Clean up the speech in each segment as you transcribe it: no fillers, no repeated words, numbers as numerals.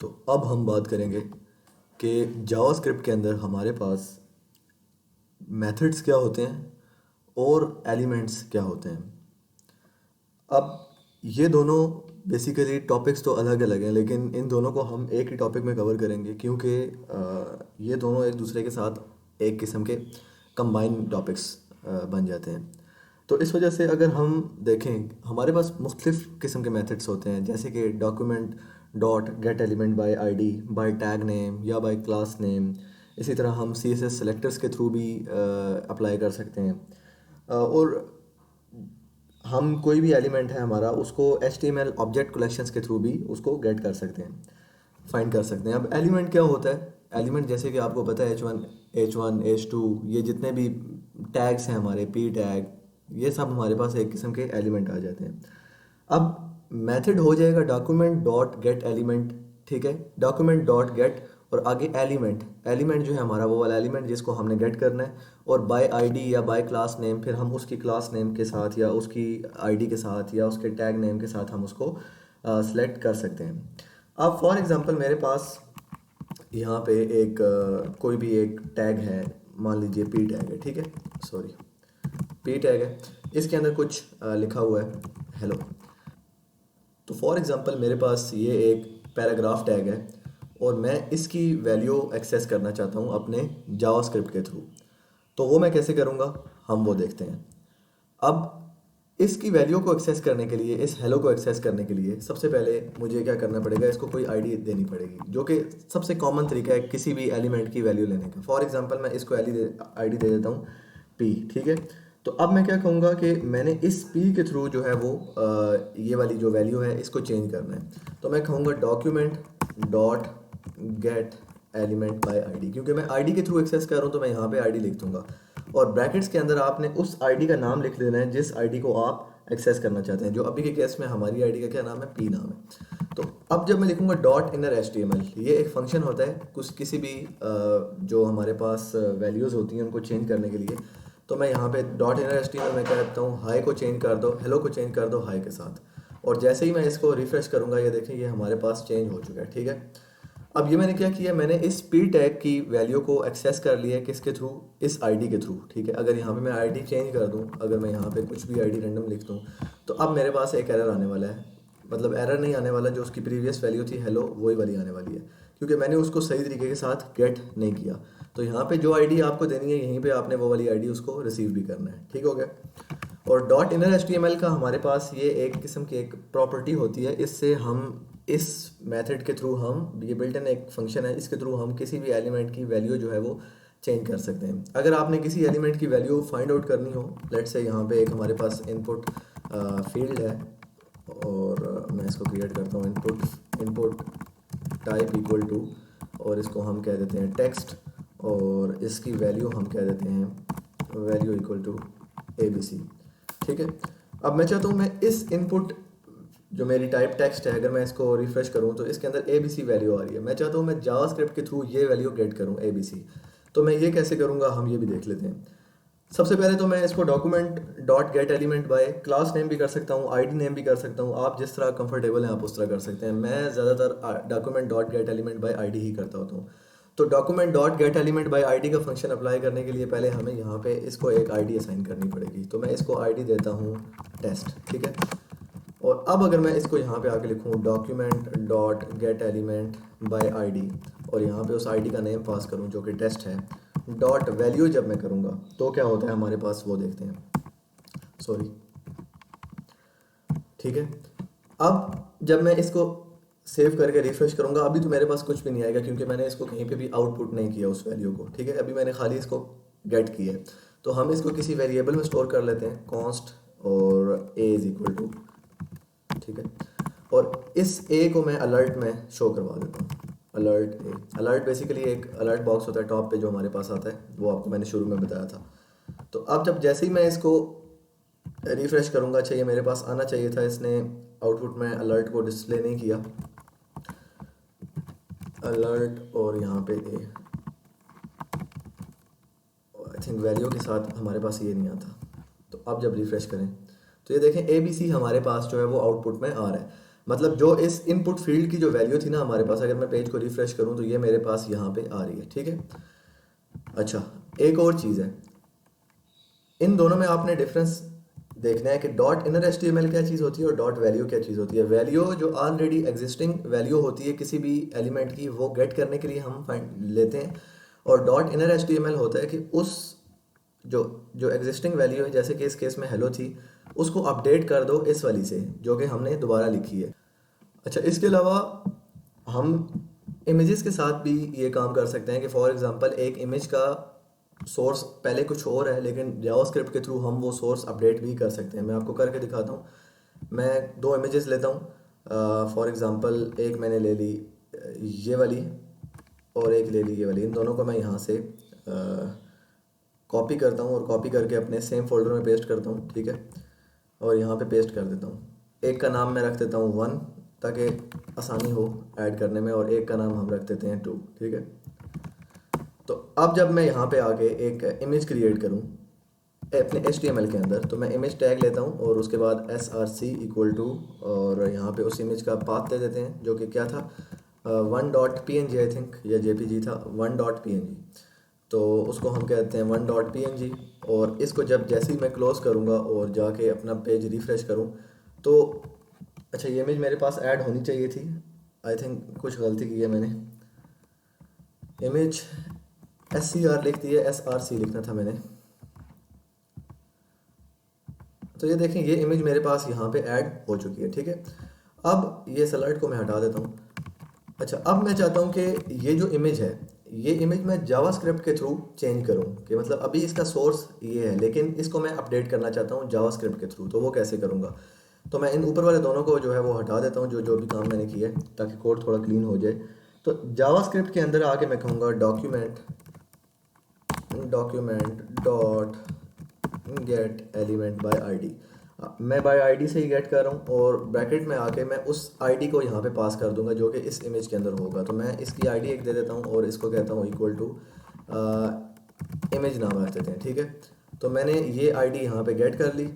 तो अब हम बात करेंगे कि जावास्क्रिप्ट के अंदर हमारे पास मेथड्स क्या होते हैं और एलिमेंट्स क्या होते हैं। अब ये दोनों बेसिकली टॉपिक्स तो अलग अलग हैं, लेकिन इन दोनों को हम एक ही टॉपिक में कवर करेंगे क्योंकि ये दोनों एक दूसरे के साथ एक किस्म के कंबाइन टॉपिक्स बन जाते हैं। तो इस वजह से अगर हम देखें, हमारे पास मुख्तलिफ़ किस्म के मेथड्स होते हैं, जैसे कि document dot get element by ID, by tag name या बाय क्लास नेम। इसी तरह हम CSS सेलेक्टर्स के थ्रू भी अप्लाई कर सकते हैं। और हम कोई भी एलिमेंट है हमारा, उसको HTML ऑब्जेक्ट कलेक्शंस के थ्रू भी उसको गेट कर सकते हैं, फाइंड कर सकते हैं। अब एलिमेंट क्या होता है? एलिमेंट जैसे कि आपको पता है H1 H2, ये जितने भी टैग्स हैं हमारे, P टैग, ये सब हमारे पास एक किस्म के एलिमेंट आ जाते हैं। अब मेथड हो जाएगा डॉक्यूमेंट डॉट गेट एलिमेंट। ठीक है, डॉक्यूमेंट डॉट गेट और आगे एलिमेंट। एलिमेंट जो है हमारा वो वाला एलिमेंट जिसको हमने गेट करना है, और बाय आईडी या बाय क्लास नेम, फिर हम उसकी क्लास नेम के साथ या उसकी आईडी के साथ या उसके टैग नेम के साथ हम उसको सेलेक्ट कर सकते हैं। अब फॉर एग्जांपल मेरे पास यहाँ पे एक कोई भी एक टैग है, मान लीजिए P टैग है। ठीक है, सॉरी, P टैग है, इसके अंदर कुछ लिखा हुआ है हेलो। तो फॉर एग्ज़ाम्पल मेरे पास ये एक पैराग्राफ टैग है और मैं इसकी वैल्यू एक्सेस करना चाहता हूँ अपने जावास्क्रिप्ट के थ्रू। तो वो मैं कैसे करूँगा, हम वो देखते हैं। अब इसकी वैल्यू को एक्सेस करने के लिए, इस हेलो को एक्सेस करने के लिए, सबसे पहले मुझे क्या करना पड़ेगा, इसको कोई आईडी देनी पड़ेगी, जो कि सबसे कॉमन तरीका है किसी भी एलिमेंट की वैल्यू लेने का। फॉर एग्जांपल मैं इसको आईडी दे देता हूँ P। ठीक है, तो अब मैं क्या कहूँगा कि मैंने इस P के थ्रू जो है वो ये वाली जो वैल्यू है इसको चेंज करना है। तो मैं कहूँगा document dot get element by ID, क्योंकि मैं आईडी के थ्रू एक्सेस कर रहा हूँ तो मैं यहाँ पे आईडी लिख दूंगा, और ब्रैकेट्स के अंदर आपने उस आईडी का नाम लिख देना है जिस आईडी को आप एक्सेस करना चाहते हैं। जो अभी के केस में हमारी आईडी का क्या नाम है, P नाम है। तो अब जब मैं लिखूंगा डॉट इनर HTML, ये एक फंक्शन होता है कुछ किसी भी जो हमारे पास वैल्यूज़ होती हैं उनको चेंज करने के लिए। तो मैं यहाँ पे डॉट इनर HTML में क्या करता हूँ, हाई को चेंज कर दो, हेलो को चेंज कर दो हाई के साथ, और जैसे ही मैं इसको रिफ्रेश करूँगा ये देखें ये हमारे पास चेंज हो चुका है। ठीक है, अब ये मैंने क्या किया, मैंने इस P टैग की वैल्यू को एक्सेस कर लिया है, किसके थ्रू, इस आईडी के थ्रू। ठीक है, अगर यहाँ पे मैं आईडी चेंज कर दूँ, अगर मैं यहाँ पे कुछ भी आईडी रैंडम लिख दूँ, तो अब मेरे पास एक एरर आने वाला है। मतलब एरर नहीं आने वाला, जो उसकी प्रीवियस वैल्यू थी हेलो वही वाली आने वाली है, क्योंकि मैंने उसको सही तरीके के साथ गेट नहीं किया। तो यहाँ पे जो आईडी आपको देनी है, यहीं पे आपने वो वाली आईडी उसको रिसीव भी करना है। ठीक हो गया। और डॉट इनर HTML का हमारे पास ये एक किस्म की एक प्रॉपर्टी होती है, इससे हम इस मेथड के थ्रू, हम ये बिल्ट इन एक फंक्शन है, इसके थ्रू हम किसी भी एलिमेंट की वैल्यू जो है वो चेंज कर सकते हैं। अगर आपने किसी एलिमेंट की वैल्यू फाइंड आउट करनी हो, लेट्स से यहाँ पे एक हमारे पास इनपुट फील्ड है, और मैं इसको क्रिएट करता हूँ, इनपुट टाइप इक्वल टू, और इसको हम कह देते हैं टेक्स्ट, और इसकी वैल्यू हम कह देते हैं वैल्यू इक्वल टू ABC। ठीक है, अब मैं चाहता हूँ मैं इस इनपुट जो मेरी टाइप टेक्स्ट है, अगर मैं इसको रिफ्रेश करूँ तो इसके अंदर ABC वैल्यू आ रही है। मैं चाहता हूँ मैं जावास्क्रिप्ट के थ्रू ये वैल्यू गेट करूँ ABC। तो मैं ये कैसे करूँगा, हम ये भी देख लेते हैं। सबसे पहले तो मैं इसको document dot get element bye class name भी कर सकता हूँ, आईडी नेम भी कर सकता हूँ, आप जिस तरह कंफर्टेबल हैं आप उस तरह कर सकते हैं। मैं ज़्यादातर document dot get element by ID ही करता होता हूँ। तो document dot get element by ID का फंक्शन अप्लाई करने के लिए पहले हमें यहाँ पे इसको एक आईडी असाइन करनी पड़ेगी। तो मैं इसको आईडी देता हूँ टेस्ट। ठीक है, और अब अगर मैं इसको यहाँ पे आके लिखूँ document dot get element by ID, और यहाँ पे उस आईडी का नेम पास करूँ जो कि टेस्ट है, डॉट वैल्यू जब मैं करूँगा तो क्या होता है हमारे पास, वो देखते हैं। सॉरी, ठीक है, अब जब मैं इसको सेव करके रिफ्रेश करूँगा, अभी तो मेरे पास कुछ भी नहीं आएगा क्योंकि मैंने इसको कहीं पे भी आउटपुट नहीं किया उस वैल्यू को। ठीक है, अभी मैंने खाली इसको गेट किया है। तो हम इसको किसी वेरिएबल में स्टोर कर लेते हैं, कॉन्स्ट और a इज इक्वल टू। ठीक है, और इस a को मैं अलर्ट में शो करवा देता हूँ, अलर्ट a। अलर्ट बेसिकली एक अलर्ट बॉक्स होता है टॉप पे जो हमारे पास आता है, वो आपको मैंने शुरू में बताया था। तो अब जब जैसे ही मैं इसको रिफ्रेश करूँगा, अच्छा ये मेरे पास आना चाहिए था, इसने आउटपुट में अलर्ट को डिस्प्ले नहीं किया, अलर्ट और यहाँ पे ए, आई थिंक वैल्यू के साथ हमारे पास ये नहीं आता। तो अब जब रिफ्रेश करें तो ये देखें ABC हमारे पास जो है वो आउटपुट में आ रहा है। मतलब जो इस इनपुट फील्ड की जो वैल्यू थी ना हमारे पास, अगर मैं पेज को रिफ्रेश करूं तो ये मेरे पास यहाँ पे आ रही है, ठीक है। अच्छा, एक और चीज़ है, इन दोनों में आपने डिफरेंस देखना है कि डॉट इनर एचटीएमएल क्या चीज़ होती है और डॉट वैल्यू क्या चीज़ होती है। वैल्यू जो ऑलरेडी एग्जिस्टिंग वैल्यू होती है किसी भी एलिमेंट की, वो गेट करने के लिए हम फाइंड लेते हैं। और डॉट इनर एचटीएमएल होता है कि उस जो जो एग्जिस्टिंग वैल्यू है, जैसे कि इस केस में हेलो थी, उसको अपडेट कर दो इस वाली से जो कि हमने दोबारा लिखी है। अच्छा, इसके अलावा हम इमेजेस के साथ भी ये काम कर सकते हैं कि फॉर एग्जांपल एक इमेज का सोर्स पहले कुछ और है, लेकिन जावास्क्रिप्ट के थ्रू हम वो सोर्स अपडेट भी कर सकते हैं। मैं आपको करके दिखाता हूँ। मैं दो इमेजेस लेता हूँ, फॉर एग्जांपल एक मैंने ले ली ये वाली, और एक ले ली ये वाली। इन दोनों को मैं यहाँ से कॉपी करता हूँ और कॉपी करके अपने सेम फोल्डर में पेस्ट करता हूँ, ठीक है। और यहाँ पे पेस्ट कर देता हूँ। एक का नाम मैं रख देता हूँ 1, ताकि आसानी हो ऐड करने में, और एक का नाम हम रख देते हैं 2, ठीक है। तो अब जब मैं यहाँ पे आके एक इमेज क्रिएट करूँ अपने HTML के अंदर, तो मैं इमेज टैग लेता हूँ और उसके बाद src इक्वल टू, और यहाँ पे उस इमेज का पाथ दे देते हैं जो कि क्या था, 1.png आई थिंक, या JPG था, 1.png। तो उसको हम कहते हैं 1.png। और इसको जब जैसे ही मैं क्लोज करूँगा और जाके अपना पेज रिफ्रेश करूँ तो अच्छा, ये इमेज मेरे पास ऐड होनी चाहिए थी। आई थिंक कुछ गलती की है मैंने, इमेज SCR लिख दी है, SRC लिखना था मैंने। तो ये देखें, ये इमेज मेरे पास यहाँ पे ऐड हो चुकी है, ठीक है। अब ये स्लाइड को मैं हटा देता हूँ। अच्छा, अब मैं चाहता हूँ कि ये जो इमेज है, ये इमेज मैं जावास्क्रिप्ट के थ्रू चेंज करूँ, कि मतलब अभी इसका सोर्स ये है, लेकिन इसको मैं अपडेट करना चाहता हूँ जावास्क्रिप्ट के थ्रू। तो वो कैसे करूँगा? तो मैं इन ऊपर वाले दोनों को जो है वो हटा देता हूँ, जो जो भी काम मैंने किया है, ताकि कोड थोड़ा क्लीन हो जाए। तो जावास्क्रिप्ट के अंदर आके मैं कहूँगा document dot get element by ID. मैं बाय आईडी से ही गेट कर रहा हूँ, और ब्रैकेट में आके मैं उस आईडी को यहाँ पे पास कर दूंगा जो कि इस इमेज के अंदर होगा। तो मैं इसकी आईडी एक दे देता हूँ और इसको कहता हूँ इक्वल टू इमेज नाम रख देते हैं, ठीक है। तो मैंने ये आईडी यहाँ पे गेट कर ली,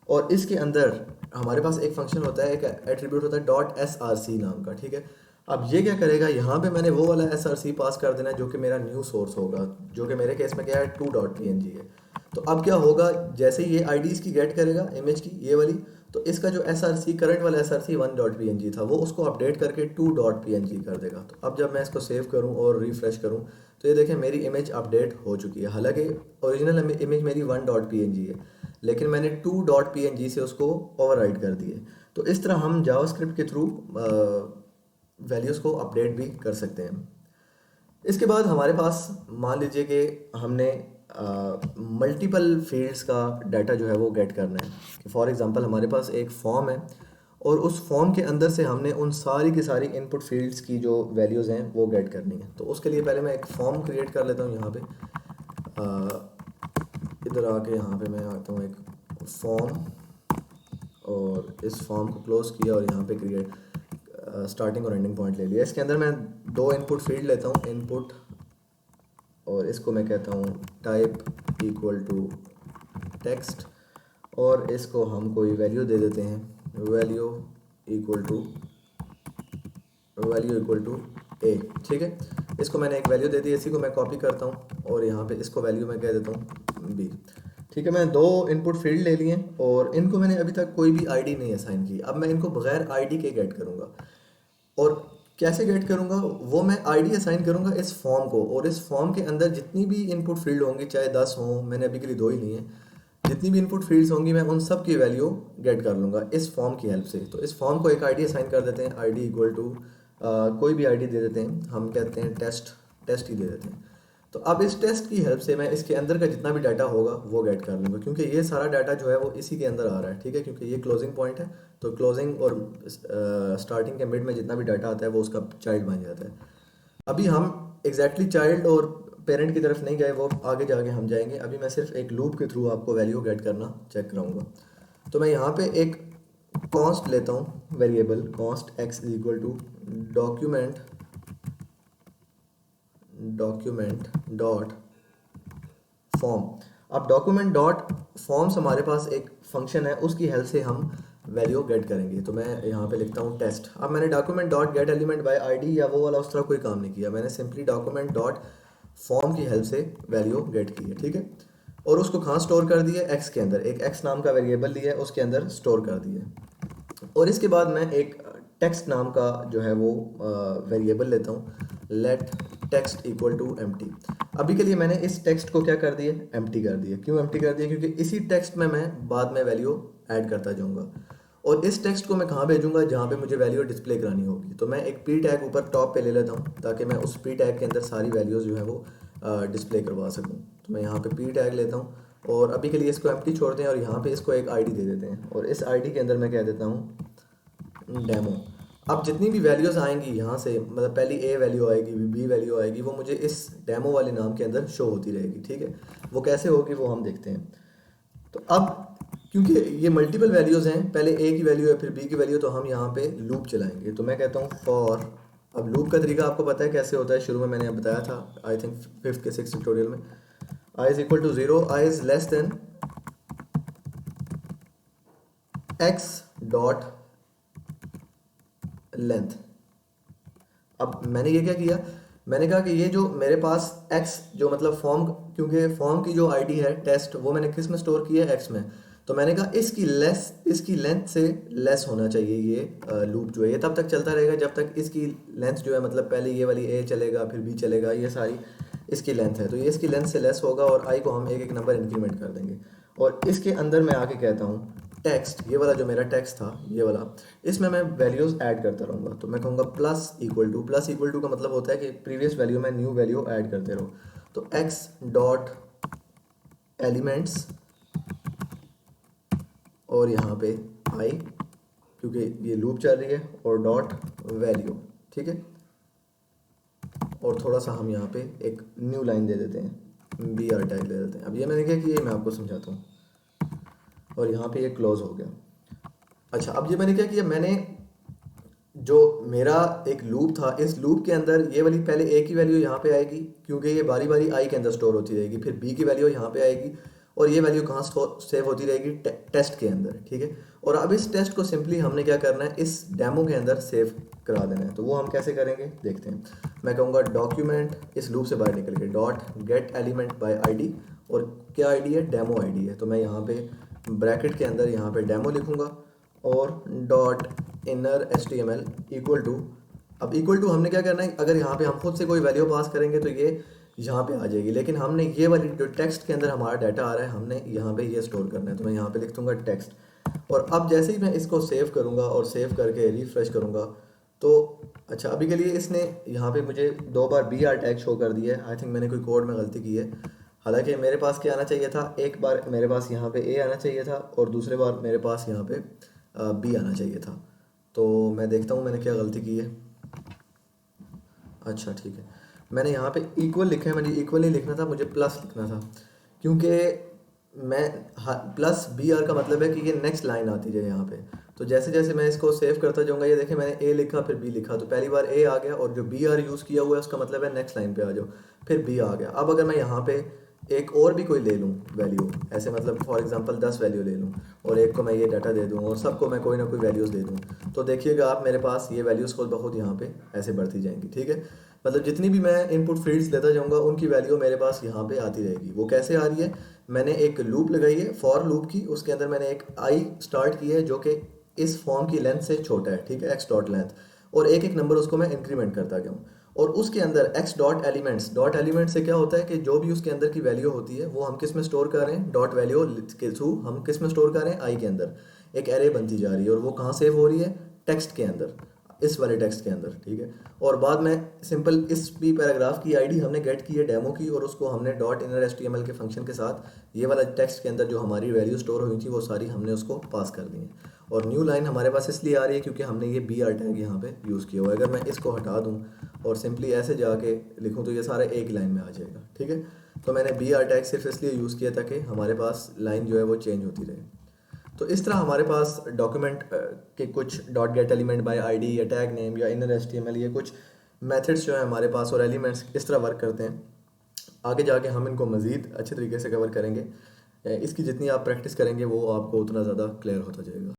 और इसके अंदर हमारे पास एक फंक्शन होता है, एक एट्रीब्यूट होता है डॉट SRC नाम का, ठीक है। अब ये क्या करेगा, यहाँ पे मैंने वो वाला SRC पास कर देना जो कि मेरा न्यू सोर्स होगा, जो कि मेरे केस में क्या है 2.png है। तो अब क्या होगा, जैसे ही ये आईडी इसकी गेट करेगा इमेज की, ये वाली, तो इसका जो SRC करंट वाला SRC 1.png था, वो उसको अपडेट करके 2.png कर देगा। तो अब जब मैं इसको सेव करूँ और रिफ्रेश करूँ तो ये देखें मेरी इमेज अपडेट हो चुकी है। हालांकि ओरिजिनल इमेज मेरी 1.png है, लेकिन मैंने 2.png से उसको ओवरराइड कर दिए। तो इस तरह हम जावास्क्रिप्ट के थ्रू वैल्यूज़ को अपडेट भी कर सकते हैं। इसके बाद हमारे पास मान लीजिए कि हमने मल्टीपल फील्ड्स का डाटा जो है वो गेट करना है। कि फॉर एग्जांपल हमारे पास एक फॉर्म है, और उस फॉर्म के अंदर से हमने उन सारी की सारी इनपुट फील्ड्स की जो वैल्यूज़ हैं वो गेट करनी है। तो उसके लिए पहले मैं एक फॉर्म क्रिएट कर लेता हूँ। यहाँ पे इधर आके यहाँ पे मैं आता हूँ एक फॉर्म, और इस फॉर्म को क्लोज किया और यहाँ पे क्रिएट स्टार्टिंग और एंडिंग पॉइंट ले लिया। इसके अंदर मैं दो इनपुट फील्ड लेता हूँ, इनपुट, और इसको मैं कहता हूँ टाइप इक्वल टू टेक्स्ट, और इसको हम कोई वैल्यू दे देते हैं, वैल्यू इक्वल टू ए, ठीक है। इसको मैंने एक वैल्यू दे दी, इसी को मैं कॉपी करता हूँ और यहाँ पे इसको वैल्यू मैं कह देता हूँ बी, ठीक है। मैं दो इनपुट फील्ड ले लिए, और इनको मैंने अभी तक कोई भी आईडी नहीं असाइन की। अब मैं इनको बगैर आईडी के गेट करूँगा, और कैसे गेट करूँगा, वो मैं आईडी असाइन करूँगा इस फॉर्म को, और इस फॉर्म के अंदर जितनी भी इनपुट फील्ड होंगी, चाहे 10 हों, मैंने अभी के लिए दो ही लिए हैं, जितनी भी इनपुट फील्ड्स होंगी मैं उन सब की वैल्यू गेट कर लूँगा इस फॉर्म की हेल्प से। तो इस फॉर्म को एक आईडी असाइन कर देते हैं, आईडी इक्वल टू कोई भी आईडी दे देते हैं, हम कहते हैं टेस्ट ही दे देते हैं। तो अब इस टेस्ट की हेल्प से मैं इसके अंदर का जितना भी डाटा होगा वो गेट कर लूँगा, क्योंकि ये सारा डाटा जो है वो इसी के अंदर आ रहा है, ठीक है। क्योंकि ये क्लोजिंग पॉइंट है, तो क्लोजिंग और स्टार्टिंग के मिड में जितना भी डाटा आता है वो उसका चाइल्ड बन जाता है। अभी हम एग्जैक्टली चाइल्ड और पेरेंट की तरफ नहीं गए, वो आगे जाके हम जाएंगे। अभी मैं सिर्फ एक लूप के थ्रू आपको वैल्यू गेट करना चेक कराऊंगा। तो मैं यहाँ पे एक कॉन्स्ट लेता हूँ, variable const x is equal to document dot form. अब डॉक्यूमेंट डॉट फॉर्म्स हमारे पास एक फंक्शन है, उसकी हेल्प से हम वैल्यू गेट करेंगे। तो मैं यहाँ पे लिखता हूँ टेस्ट। अब मैंने document dot get element by ID या वो वाला उस तरह कोई काम नहीं किया, मैंने सिंपली डॉक्यूमेंट डॉट फॉर्म की हेल्प से वैल्यू गेट की है, ठीक है। और उसको कहाँ स्टोर कर दिया, एक्स के अंदर, एक एक्स नाम का वेरिएबल लिया है उसके अंदर स्टोर कर दिया। और इसके बाद मैं एक टेक्स्ट नाम का जो है वो वेरिएबल लेता हूँ, let text equal to empty. अभी के लिए मैंने इस टेक्स्ट को क्या कर दिया, एम्प्टी कर दिया। क्यों एम्प्टी कर दिया, क्योंकि इसी टेक्स्ट में मैं बाद में वैल्यू ऐड करता जाऊँगा। और इस टेक्स्ट को मैं कहाँ भेजूंगा, जहाँ पे मुझे वैल्यू डिस्प्ले करानी होगी। तो मैं एक पी टैग ऊपर टॉप पे ले लेता हूँ ताकि मैं उस पी टैग के अंदर सारी वैल्यूज़ जो है वो डिस्प्ले करवा सकूँ। तो मैं यहाँ पे पी टैग लेता हूँ और अभी के लिए इसको एम्प्टी छोड़ते हैं और यहाँ पे इसको एक आईडी दे देते हैं और इस आईडी के अंदर मैं कह देता हूँ डेमो। अब जितनी भी वैल्यूज़ आएंगी यहाँ से, मतलब पहली ए वैल्यू आएगी, बी वैल्यू आएगी, वो मुझे इस डेमो वाले नाम के अंदर शो होती रहेगी, ठीक है। वो कैसे होगी वो हम देखते हैं। तो अब क्योंकि ये मल्टीपल वैल्यूज़ हैं, पहले ए की वैल्यू है फिर बी की वैल्यू, तो हम यहाँ पे लूप चलाएंगे। तो मैं कहता हूँ फॉर, अब लूप का तरीका आपको पता है कैसे होता है, शुरू में मैंने बताया था आई थिंक 5th के 6th ट्यूटोरियल में। I is equal to 0, I is less than X dot length. अब मैंने ये क्या किया, मैंने कहा कि ये जो मेरे पास x जो मतलब फॉर्म, क्योंकि फॉर्म की जो आईडी है टेस्ट वो मैंने किस में स्टोर की है, x में। तो मैंने कहा इसकी लेंथ से लेस होना चाहिए ये लूप जो है, ये तब तक चलता रहेगा जब तक इसकी लेंथ जो है, मतलब पहले ये वाली a चलेगा फिर b चलेगा, ये सारी इसकी लेंथ है। तो ये इसकी लेंथ से लेस होगा और i को हम एक एक नंबर इंक्रीमेंट कर देंगे। और इसके अंदर मैं आके कहता हूँ टेक्स्ट, ये वाला जो मेरा टेक्स्ट था ये वाला, इसमें मैं वैल्यूज़ ऐड करता रहूँगा। तो मैं कहूँगा प्लस इक्वल टू का मतलब होता है कि प्रीवियस वैल्यू में न्यू वैल्यू ऐड करते रहो। तो एक्स डॉट एलिमेंट्स और यहाँ पे आई, क्योंकि ये लूप चल रही है, और डॉट वैल्यू, ठीक है। और थोड़ा सा हम यहाँ पे एक न्यू लाइन दे देते हैं, बी आर टैग दे देते हैं। अब ये मैंने क्या किया, मैं आपको समझाता हूँ। और यहाँ पे ये क्लोज हो गया। अच्छा, अब ये मैंने क्या किया, मैंने जो मेरा एक लूप था, इस लूप के अंदर ये वाली पहले ए की वैल्यू यहाँ पे आएगी क्योंकि ये बारी बारी आई के अंदर स्टोर होती रहेगी, फिर बी की वैल्यू यहाँ पे आएगी और ये वैल्यू कहाँ सेव होती रहेगी, टेस्ट के अंदर, ठीक है। और अब इस टेस्ट को सिंपली हमने क्या करना है, इस डेमो के अंदर सेव करा देना है। तो वो हम कैसे करेंगे देखते हैं। मैं कहूँगा डॉक्यूमेंट, इस लूप से बाहर निकल के dot get element by ID, और क्या आईडी है, डेमो आईडी है। तो मैं यहाँ पे ब्रैकेट के अंदर यहाँ पे डेमो लिखूँगा और dot inner HTML equal to, अब इक्वल टू हमने क्या करना है, अगर यहाँ पे हम खुद से कोई वैल्यू पास करेंगे तो ये यहाँ पे आ जाएगी, लेकिन हमने ये वाली जो टेक्स्ट के अंदर हमारा डाटा आ रहा है हमने यहाँ पे ये स्टोर करना है। तो मैं यहाँ पे लिख दूंगा टेक्स्ट। और अब जैसे ही मैं इसको सेव करूँगा और सेव करके रिफ्रेश करूँगा तो अच्छा, अभी के लिए इसने यहाँ पे मुझे 2 बार BR टैग शो कर दिया है। आई थिंक मैंने कोई कोड में गलती की है। हालांकि मेरे पास क्या आना चाहिए था, एक बार मेरे पास यहाँ पे A आना चाहिए था और दूसरे बार मेरे पास यहाँ पे B आना चाहिए था। तो मैं देखता हूँ मैंने क्या गलती की है। अच्छा ठीक है, मैंने यहाँ पे इक्वल लिखा है, मुझे इक्वल नहीं लिखना था, मुझे प्लस लिखना था, क्योंकि मैं प्लस BR का मतलब है कि ये नेक्स्ट लाइन आती जाए यहाँ पे। तो जैसे जैसे मैं इसको सेव करता जाऊँगा, ये देखें मैंने A लिखा फिर B लिखा, तो पहली बार A आ गया और जो BR यूज़ किया हुआ है उसका मतलब है नेक्स्ट लाइन पे आ जाओ, फिर B आ गया। अब अगर मैं यहाँ पे एक और भी कोई ले लूँ वैल्यू, ऐसे मतलब फॉर एग्जांपल 10 वैल्यू ले लूँ और एक को मैं ये डाटा दे दूँ और सबको मैं कोई ना कोई वैल्यूज़ दे दूँ, तो देखिएगा आप मेरे पास ये वैल्यूज़ खुद ब खुद यहाँ पे ऐसे बढ़ती जाएंगी, ठीक है। मतलब जितनी भी मैं इनपुट फील्ड्स देता जाऊँगा उनकी वैल्यू मेरे पास यहाँ पे आती रहेगी। वो कैसे आ रही है, मैंने एक लूप लगाई है फॉर लूप की, उसके अंदर मैंने एक आई स्टार्ट की है जो कि इस फॉर्म की लेंथ से छोटा है, ठीक है, एक्स डॉट लेंथ, और एक एक नंबर उसको मैं इंक्रीमेंट करता गया हूँ। और उसके अंदर एक्स डॉट एलिमेंट्स से क्या होता है कि जो भी उसके अंदर की वैल्यू होती है वो हम किस में स्टोर कर रहे हैं, डॉट वैल्यू के थ्रू हम किस में स्टोर कर रहे हैं, आई के अंदर एक एरे बनती जा रही है और वो कहाँ सेव हो रही है, टेक्स्ट के अंदर, इस वाले टेक्स्ट के अंदर, ठीक है। और बाद में सिंपल इस भी पैराग्राफ की आईडी हमने गेट की है डेमो की, और उसको हमने डॉट इनर HTML के फंक्शन के साथ ये वाला टेक्स्ट के अंदर जो हमारी वैल्यू स्टोर हुई थी वो सारी हमने उसको पास कर दी है। और न्यू लाइन हमारे पास इसलिए आ रही है क्योंकि हमने ये BR टैग यहाँ पे यूज़ किया हुआ है। अगर मैं इसको हटा दूँ और सिंपली ऐसे जाके लिखूँ तो ये सारा एक लाइन में आ जाएगा, ठीक है। तो मैंने BR टैग सिर्फ इसलिए यूज़ किया ताकि हमारे पास लाइन जो है वो चेंज होती रहे। तो इस तरह हमारे पास डॉक्यूमेंट के कुछ dot get element by ID या टैग नेम या इनर HTML, ये कुछ मेथड्स जो है हमारे पास और एलिमेंट्स इस तरह वर्क करते हैं। आगे जाके हम इनको मज़ीद अच्छे तरीके से कवर करेंगे। इसकी जितनी आप प्रैक्टिस करेंगे वो आपको उतना ज़्यादा क्लियर होता जाएगा।